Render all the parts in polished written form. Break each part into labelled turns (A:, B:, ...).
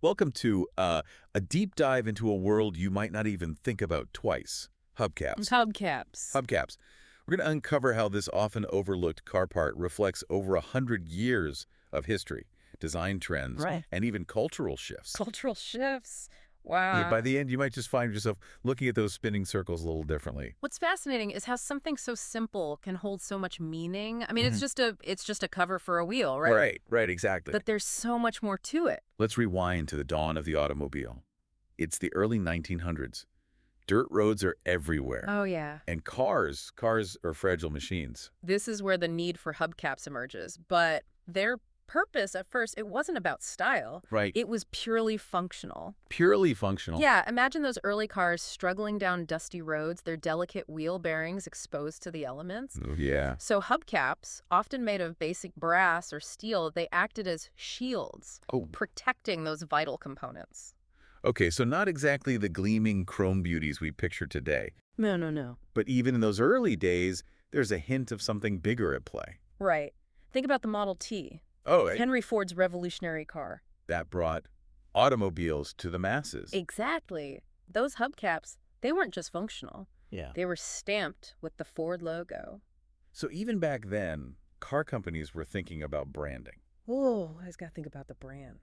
A: Welcome to a deep dive into a world you might not even think about twice. Hubcaps.
B: Hubcaps.
A: Hubcaps. We're going to uncover how this often overlooked car part reflects over 100 years of history, design trends,
B: Right.
A: and even cultural shifts.
B: Cultural shifts.
A: Yeah, by
B: Wow.
A: the end, you might just find yourself looking at those spinning circles a little differently.
B: What's fascinating is how something so simple can hold so much meaning. I mean,
A: Mhm.
B: it's just a cover for a wheel, right?
A: Right, exactly.
B: But there's so much more to it.
A: Let's rewind to the dawn of the automobile. It's the early 1900s. Dirt roads are everywhere.
B: Oh yeah.
A: And cars are fragile machines.
B: This is where the need for hubcaps emerges, but their purpose at first, it wasn't about style.
A: Right.
B: It was purely functional.
A: Purely functional.
B: Yeah, imagine those early cars struggling down dusty roads, their delicate wheel bearings exposed to the elements.
A: Oh, yeah.
B: So hubcaps, often made of basic brass or steel, they acted as shields,
A: Oh,
B: protecting those vital components.
A: okay, so not exactly the gleaming chrome beauties we picture today.
B: No.
A: But even in those early days, there's a hint of something bigger at play.
B: Right. Think about the Model T,
A: Oh,
B: Henry Ford's revolutionary car.
A: that brought automobiles to the masses.
B: Exactly. Those hubcaps, they weren't just functional.
A: Yeah.
B: They were stamped with the Ford logo.
A: So even back then, car companies were thinking about branding.
B: Oh, I just got to think about the brand.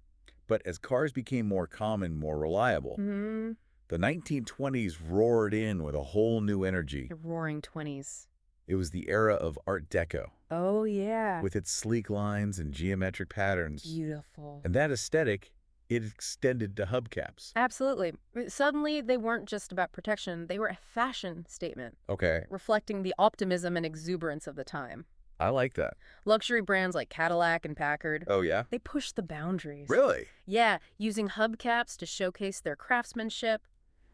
A: But as cars became more common, more reliable,
B: Mm-hmm.
A: the 1920s roared in with a whole new energy.
B: The roaring 20s.
A: It was the era of Art Deco,
B: Oh, yeah.
A: with its sleek lines and geometric patterns.
B: Beautiful.
A: And that aesthetic, it extended to hubcaps.
B: Absolutely. Suddenly, they weren't just about protection. They were a fashion statement,
A: Okay,
B: reflecting the optimism and exuberance of the time.
A: I like that.
B: Luxury brands like Cadillac and Packard,
A: Oh, yeah?
B: they pushed the boundaries.
A: Really?
B: Yeah, using hubcaps to showcase their craftsmanship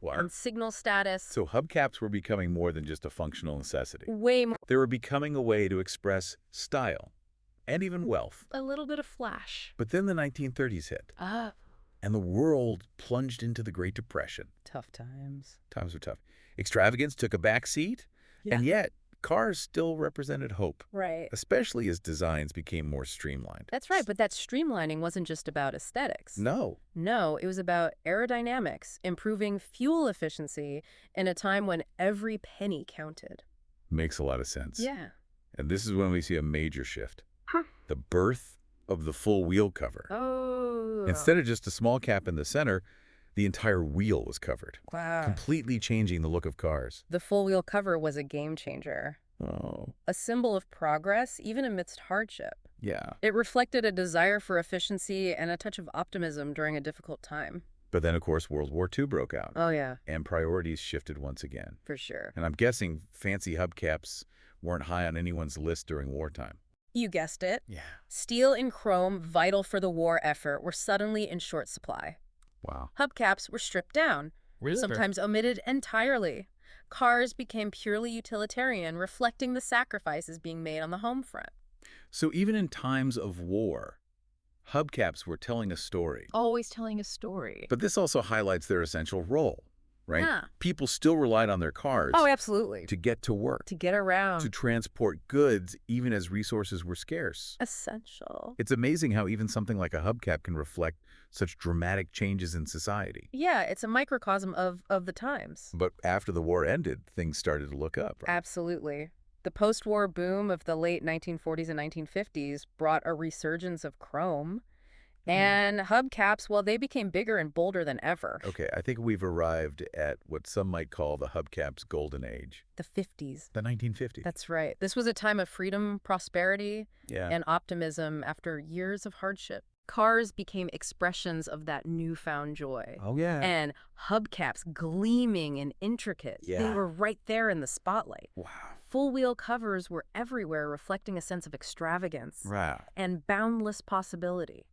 A: Wow.
B: and signal status.
A: So hubcaps were becoming more than just a functional necessity.
B: Way more.
A: They were becoming a way to express style and even wealth.
B: A little bit of flash.
A: But then the 1930s hit,
B: Ah,
A: and the world plunged into the Great Depression.
B: tough times.
A: Times were tough. Extravagance took a back seat, and yet cars still represented hope,
B: Right.
A: especially as designs became more streamlined.
B: That's right, but that streamlining wasn't just about aesthetics.
A: No.
B: No, it was about aerodynamics, improving fuel efficiency in a time when every penny counted.
A: Makes a lot of sense.
B: Yeah.
A: And this is when we see a major shift.
B: Huh.
A: The birth of the full wheel cover.
B: Oh.
A: Instead of just a small cap in the center, the entire wheel was covered,
B: Wow.
A: completely changing the look of cars.
B: The full wheel cover was a game changer,
A: Oh,
B: a symbol of progress even amidst hardship.
A: yeah.
B: It reflected a desire for efficiency and a touch of optimism during a difficult time.
A: But then, of course, World War II broke out,
B: Oh yeah,
A: and priorities shifted once again.
B: for sure.
A: And I'm guessing fancy hubcaps weren't high on anyone's list during wartime.
B: You guessed it.
A: Yeah.
B: Steel and chrome, vital for the war effort, were suddenly in short supply.
A: Wow.
B: Hubcaps were stripped down, sometimes omitted entirely. Cars became purely utilitarian, reflecting the sacrifices being made on the home front.
A: So even in times of war, hubcaps were telling a story.
B: Always telling a story.
A: But this also highlights their essential role, right?
B: Yeah.
A: People still relied on their cars
B: Oh, absolutely.
A: to get to work,
B: To get around.
A: to transport goods, even as resources were scarce.
B: Essential.
A: It's amazing how even something like a hubcap can reflect such dramatic changes in society.
B: Yeah, it's a microcosm of the times.
A: But after the war ended, things started to look up, right?
B: Absolutely. The post-war boom of the late 1940s and 1950s brought a resurgence of chrome. And hubcaps, well, they became bigger and bolder than ever.
A: Okay, I think we've arrived at what some might call the hubcap's golden age,
B: The 50s.
A: the 1950s.
B: That's right. This was a time of freedom, prosperity,
A: Yeah.
B: and optimism after years of hardship. Cars became expressions of that newfound joy.
A: Oh, yeah.
B: And hubcaps, gleaming and intricate, they
A: Yeah.
B: were right there in the spotlight.
A: Wow.
B: Full-wheel covers were everywhere, reflecting a sense of extravagance
A: Wow.
B: and boundless possibility.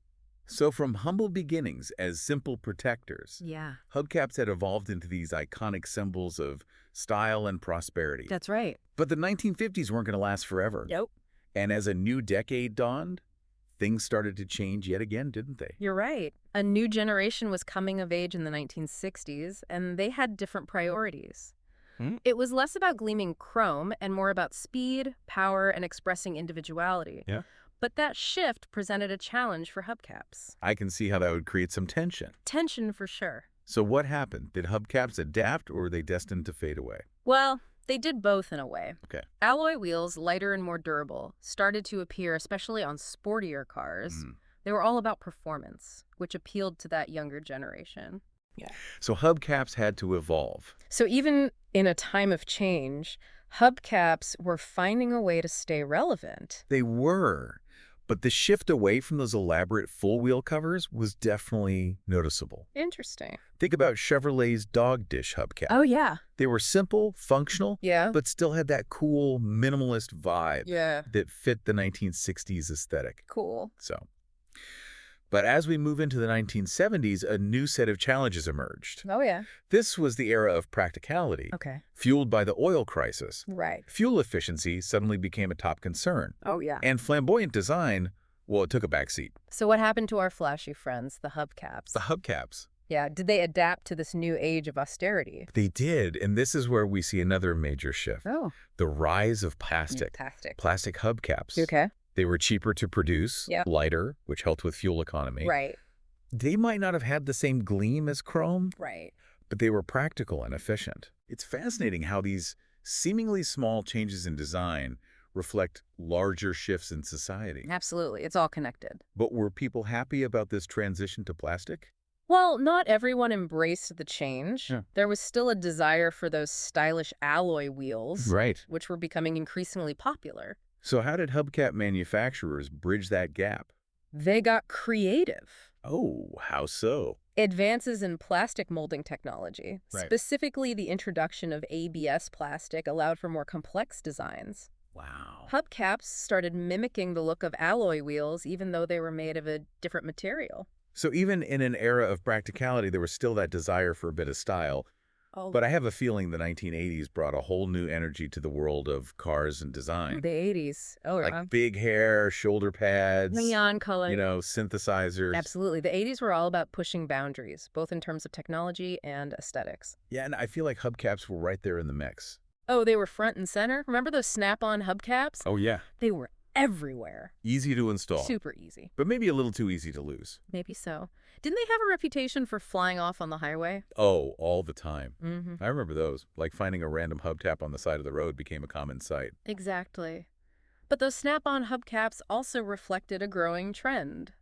A: So from humble beginnings as simple protectors,
B: Yeah,
A: hubcaps had evolved into these iconic symbols of style and prosperity.
B: that's right.
A: But the 1950s weren't going to last forever.
B: Nope,
A: And as a new decade dawned, things started to change yet again, didn't they?
B: you're right. A new generation was coming of age in the 1960s, and they had different priorities. It was less about gleaming chrome and more about speed, power, and expressing individuality.
A: Yeah.
B: But that shift presented a challenge for hubcaps.
A: I can see how that would create some tension.
B: Tension for sure.
A: So what happened? Did hubcaps adapt, or were they destined to fade away?
B: Well, they did both in a way.
A: Okay.
B: Alloy wheels, lighter and more durable, started to appear especially on sportier cars.
A: Mm.
B: They were all about performance, which appealed to that younger generation. Yeah.
A: So hubcaps had to evolve.
B: So even in a time of change, hubcaps were finding a way to stay relevant.
A: They were, but the shift away from those elaborate full-wheel covers was definitely noticeable.
B: Interesting.
A: Think about Chevrolet's dog dish hubcap.
B: Oh, yeah.
A: They were simple, functional,
B: Yeah.
A: but still had that cool, minimalist vibe
B: Yeah.
A: that fit the 1960s aesthetic.
B: Cool.
A: But as we move into the 1970s, a new set of challenges emerged.
B: Oh, yeah.
A: This was the era of practicality,
B: Okay.
A: fueled by the oil crisis.
B: Right.
A: Fuel efficiency suddenly became a top concern.
B: Oh, yeah.
A: And flamboyant design, well, it took a backseat.
B: So what happened to our flashy friends, the hubcaps?
A: The hubcaps.
B: Yeah. Did they adapt to this new age of austerity?
A: They did, and this is where we see another major shift.
B: Oh.
A: The rise of plastic. Plastic hubcaps.
B: Okay.
A: They were cheaper to produce,
B: Yep.
A: lighter, which helped with fuel economy.
B: Right.
A: They might not have had the same gleam as chrome,
B: Right.
A: but they were practical and efficient. It's fascinating how these seemingly small changes in design reflect larger shifts in society.
B: Absolutely. It's all connected.
A: But were people happy about this transition to plastic?
B: Well, not everyone embraced the change.
A: Yeah.
B: There was still a desire for those stylish alloy wheels,
A: Right.
B: which were becoming increasingly popular.
A: So how did hubcap manufacturers bridge that gap?
B: They got creative.
A: Oh, how so?
B: Advances in plastic molding technology,
A: Right.
B: specifically the introduction of ABS plastic, allowed for more complex designs.
A: Wow.
B: Hubcaps started mimicking the look of alloy wheels, even though they were made of a different material.
A: So even in an era of practicality, there was still that desire for a bit of style.
B: Oh,
A: But I have a feeling the 1980s brought a whole new energy to the world of cars and design.
B: the 80s. Oh, yeah.
A: Like big hair, shoulder pads,
B: Neon color.
A: synthesizers.
B: Absolutely. The 80s were all about pushing boundaries, both in terms of technology and aesthetics.
A: Yeah, and I feel like hubcaps were right there in the mix.
B: Oh, they were front and center? Remember those snap-on hubcaps?
A: Oh, yeah.
B: They were everywhere.
A: Easy to install.
B: Super easy.
A: But maybe a little too easy to lose.
B: Maybe so. Didn't they have a reputation for flying off on the highway?
A: Oh, all the time.
B: Mm-hmm.
A: I remember those. Like finding a random hubcap on the side of the road became a common sight.
B: Exactly. But those snap-on hubcaps also reflected a growing trend.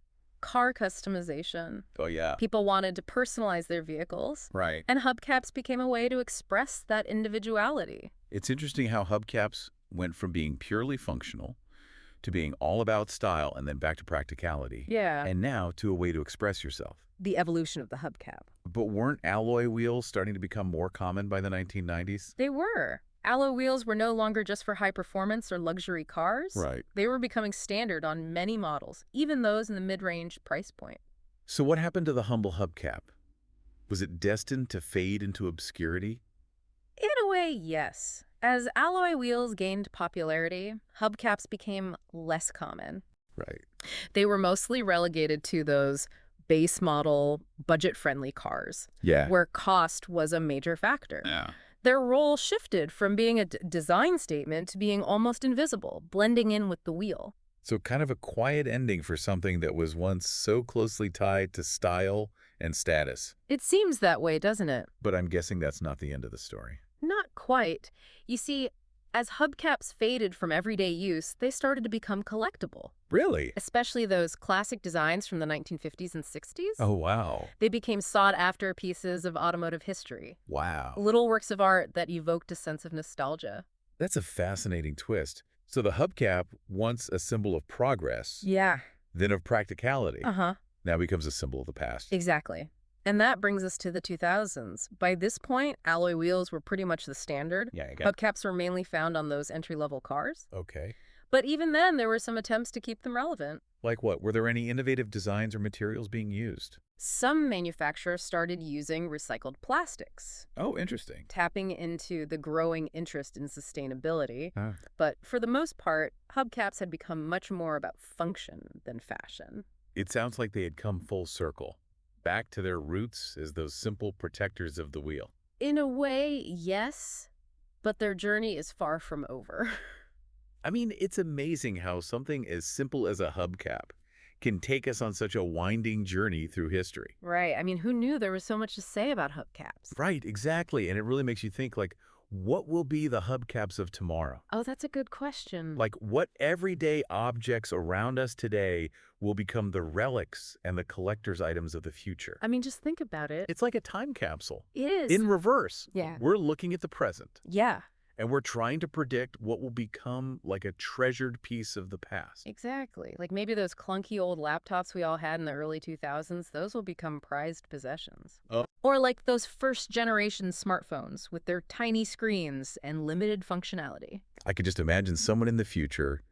B: Car customization.
A: Oh, yeah.
B: People wanted to personalize their vehicles,
A: Right.
B: and hubcaps became a way to express that individuality.
A: It's interesting how hubcaps went from being purely functional to being all about style and then back to practicality.
B: Yeah.
A: And now to a way to express yourself.
B: The evolution of the hubcap.
A: But weren't alloy wheels starting to become more common by the 1990s?
B: They were. Alloy wheels were no longer just for high performance or luxury cars.
A: Right.
B: They were becoming standard on many models, even those in the mid-range price point.
A: So what happened to the humble hubcap? Was it destined to fade into obscurity?
B: In a way, yes. As alloy wheels gained popularity, hubcaps became less common.
A: Right.
B: They were mostly relegated to those base model, budget-friendly cars,
A: Yeah.
B: where cost was a major factor.
A: Yeah.
B: Their role shifted from being a design statement to being almost invisible, blending in with the wheel.
A: So kind of a quiet ending for something that was once so closely tied to style and status.
B: It seems that way, doesn't it?
A: But I'm guessing that's not the end of the story.
B: Not quite. You see, as hubcaps faded from everyday use, they started to become collectible,
A: Really?
B: especially those classic designs from the 1950s and 60s.
A: Oh, wow.
B: They became sought-after pieces of automotive history,
A: Wow.
B: little works of art that evoked a sense of nostalgia.
A: That's a fascinating twist. So the hubcap, once a symbol of progress,
B: Yeah.
A: then of practicality,
B: Uh-huh.
A: now becomes a symbol of the past.
B: Exactly. And that brings us to the 2000s. By this point, alloy wheels were pretty much the standard.
A: Yeah, I got
B: Hubcaps were mainly found on those entry-level cars.
A: Okay.
B: But even then, there were some attempts to keep them relevant.
A: Like what? Were there any innovative designs or materials being used?
B: Some manufacturers started using recycled plastics,
A: Oh, interesting.
B: tapping into the growing interest in sustainability.
A: Huh.
B: But for the most part, hubcaps had become much more about function than fashion.
A: It sounds like they had come full circle, back to their roots as those simple protectors of the wheel.
B: In a way, yes, but their journey is far from over.
A: I mean, it's amazing how something as simple as a hubcap can take us on such a winding journey through history.
B: Right. I mean, who knew there was so much to say about hubcaps?
A: Right, exactly. And it really makes you think, like, what will be the hubcaps of tomorrow?
B: Oh, that's a good question.
A: Like, what everyday objects around us today will become the relics and the collector's items of the future?
B: I mean, just think about it.
A: It's like a time capsule.
B: It is.
A: In reverse,
B: Yeah.
A: we're looking at the present,
B: Yeah,
A: and we're trying to predict what will become like a treasured piece of the past.
B: exactly. Like maybe those clunky old laptops we all had in the early 2000s, those will become prized possessions.
A: Oh.
B: Or like those first generation smartphones with their tiny screens and limited functionality.
A: I could just imagine someone in the future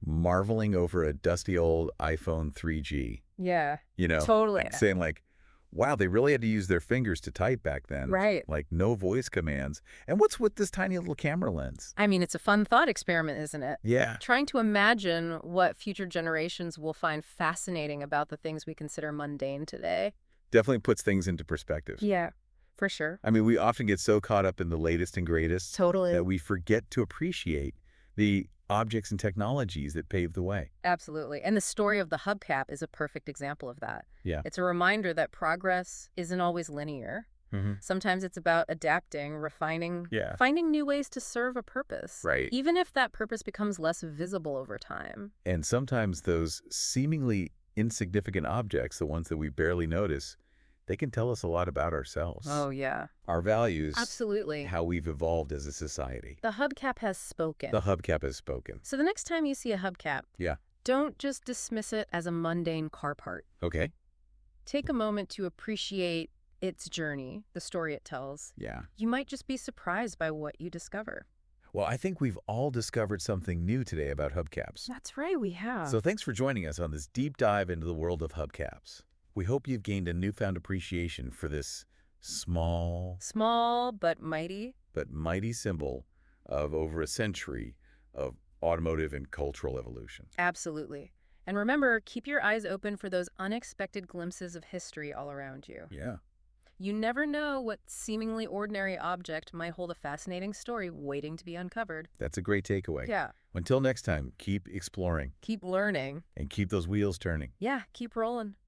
A: marveling over a dusty old iPhone 3G,
B: Yeah,
A: you know,
B: totally.
A: like saying like, wow, they really had to use their fingers to type back then.
B: Right.
A: Like no voice commands. And what's with this tiny little camera lens?
B: I mean, it's a fun thought experiment, isn't it?
A: Yeah,
B: Trying to imagine what future generations will find fascinating about the things we consider mundane today.
A: definitely puts things into perspective.
B: Yeah, for sure.
A: I mean, we often get so caught up in the latest and greatest
B: Totally.
A: that we forget to appreciate the objects and technologies that paved the way.
B: Absolutely. And the story of the hubcap is a perfect example of that.
A: Yeah.
B: It's a reminder that progress isn't always linear.
A: Mm-hmm.
B: Sometimes it's about adapting, refining,
A: Yeah.
B: finding new ways to serve a purpose.
A: Right.
B: Even if that purpose becomes less visible over time.
A: And sometimes those seemingly insignificant objects, the ones that we barely notice, they can tell us a lot about ourselves.
B: Oh, yeah.
A: Our values,
B: Absolutely.
A: how we've evolved as a society.
B: The hubcap has spoken.
A: The hubcap has spoken.
B: So the next time you see a hubcap,
A: Yeah.
B: don't just dismiss it as a mundane car part.
A: Okay.
B: Take a moment to appreciate its journey, the story it tells.
A: Yeah.
B: You might just be surprised by what you discover.
A: Well, I think we've all discovered something new today about hubcaps.
B: That's right, we have.
A: So thanks for joining us on this deep dive into the world of hubcaps. We hope you've gained a newfound appreciation for this small
B: Small but mighty.
A: but mighty symbol of over a century of automotive and cultural evolution.
B: Absolutely. And remember, keep your eyes open for those unexpected glimpses of history all around you.
A: Yeah.
B: You never know what seemingly ordinary object might hold a fascinating story waiting to be uncovered.
A: That's a great takeaway.
B: Yeah.
A: Until next time, keep exploring
B: Keep learning.
A: and keep those wheels turning.
B: Yeah, keep rolling.